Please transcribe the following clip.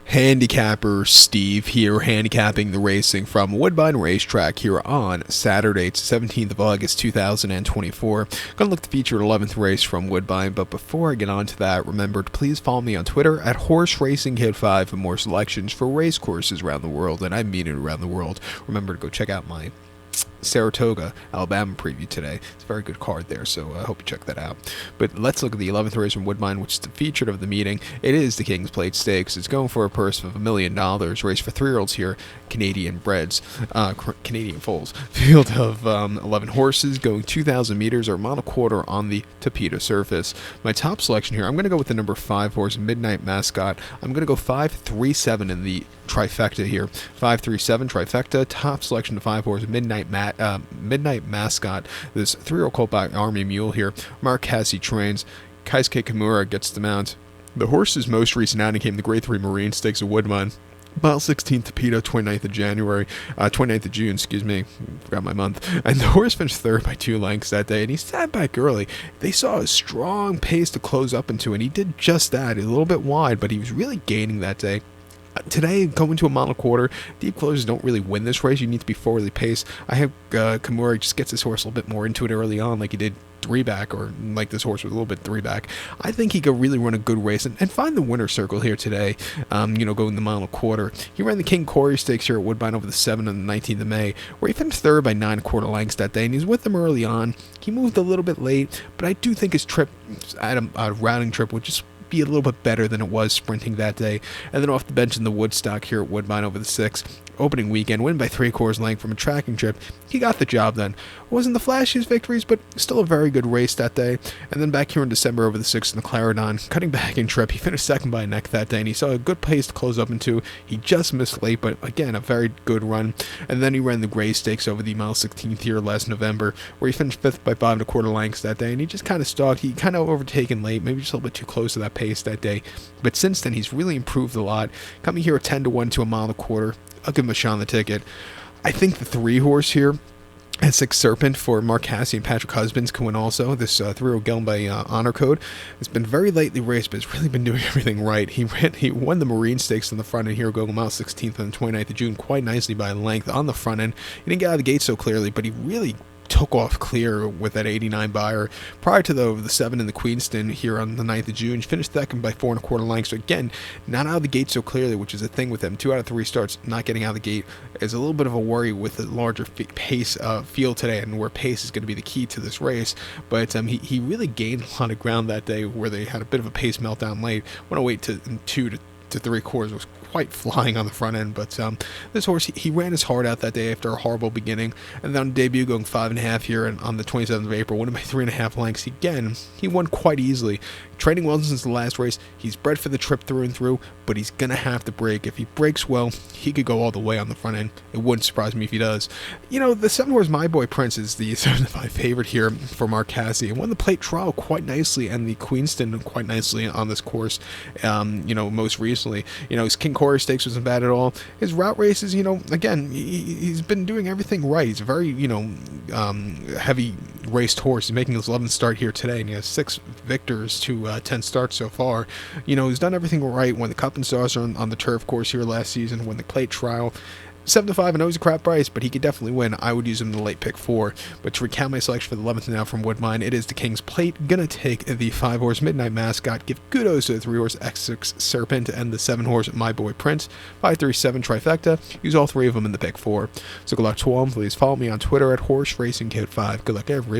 Handicapper Steve here, handicapping the racing from Woodbine Racetrack here on Saturday, it's 17th of August 2024. Gonna look to feature 11th race from Woodbine, but before I get on to that, remember to please follow me on Twitter at HorseRacingKid5 for more selections for race courses around the world, and I mean it around the world. Remember to go check out my Saratoga, Alabama preview today. It's a very good card there, so I hope you check that out. But let's look at the 11th race from Woodbine, which is the featured of the meeting. It is the King's Plate Stakes. It's going for a purse of $1 million. Race for 3-year-olds here, Canadian breds, Canadian foals. Field of 11 horses going 2,000 meters or a mile and a quarter on the Tapeta surface. My top selection here, I'm going to go with the number 5 horse, Midnight Mascot. I'm going to go 5-3-7 in the trifecta here. 5-3-7 trifecta. Top selection to 5 horse, Midnight Mascot. This 3-year-old colt by Army Mule here. Mark Cassie trains. Kaisuke Kimura gets the mount. The horse's most recent outing came the Grade 3 Marine Stakes of Woodbine. Mile 16th Tapeta, 29th of June, excuse me, forgot my month. And the horse finished third by 2 lengths that day, and he sat back early. They saw a strong pace to close up into, and he did just that. A little bit wide, but he was really gaining that day. Today, going to a mile and a quarter, deep closers don't really win this race. You need to be forwardly paced. I hope Kimura just gets his horse a little bit more into it early on, like he did 3-back, or like this horse was a little bit 3-back. I think he could really run a good race and find the winner's circle here today, going the mile and a quarter. He ran the King Corey Stakes here at Woodbine over the 7th and the 19th of May, where he finished third by 9 1/4 lengths that day, and he was with them early on. He moved a little bit late, but I do think his trip, a routing trip, would just be a little bit better than it was sprinting that day. And then off the bench in the Woodstock here at Woodbine over the 6th opening weekend, win by 3/4 length from a tracking trip. He got the job done. It wasn't the flashiest victories, but still a very good race that day. And then back here in December over the 6th in the Clarendon, cutting back in trip, he finished second by a neck that day, and he saw a good pace to close up into. He just missed late, but again, a very good run. And then he ran the Gray Stakes over the mile 16th here last November, where he finished 5th by 5 1/4 lengths that day, and he just kind of stalked. He kind of overtaken late, maybe just a little bit too close to that pace that day. But since then, he's really improved a lot. Coming here at 10-1 to a mile and a quarter, I'll give him a shot on the ticket. I think the 3 horse here at 6 Serpent for Mark Cassie and Patrick Husbands can win also. This 3-year-old gelding by Honor Code has been very lightly raced, but has really been doing everything right. He won the Marine Stakes on the front end here, going mile 16th on the 29th of June quite nicely by a length on the front end. He didn't get out of the gate so clearly, but he really took off clear with that 89 buyer. Prior to the 7 in the Queenston here on the 9th of June, finished second by 4 1/4 lengths. So again, not out of the gate so clearly, which is a thing with him. 2 out of 3 starts not getting out of the gate is a little bit of a worry with the larger pace field today, and where pace is going to be the key to this race. But he really gained a lot of ground that day, where they had a bit of a pace meltdown late. 108 to 2 to 3/4 was quite flying on the front end, but this horse, he ran his heart out that day after a horrible beginning, and then on debut going 5.5 here and on the 27th of April, winning by 3.5 lengths. Again, he won quite easily. Training well since the last race. He's bred for the trip through and through, but he's gonna have to break. If he breaks well, he could go all the way on the front end. It wouldn't surprise me if he does. The 7 horse My Boy Prince is the 75 favorite here for Mark Cassie, and won the plate trial quite nicely and the Queenston quite nicely on this course. Most recently, his King Corey Stakes wasn't bad at all. His route races, again, he's been doing everything right. He's a very, heavy raced horse. He's making his 11th start here today, and he has 6 victors to 10 starts so far. He's done everything right. Won the Cup and Saucer on the turf course here last season. Won the plate trial. 7-5, I know he's a crap price, but he could definitely win. I would use him in the late pick 4. But to recount my selection for the 11th now from Woodbine, it is the King's Plate. Gonna take the 5 horse Midnight Mascot. Give kudos to the 3 horse X6 Serpent and the 7 horse My Boy Prince. 5-3-7 trifecta. Use all 3 of them in the pick 4. So good luck to all. Please follow me on Twitter at HorseRacingKid5. Good luck, everybody.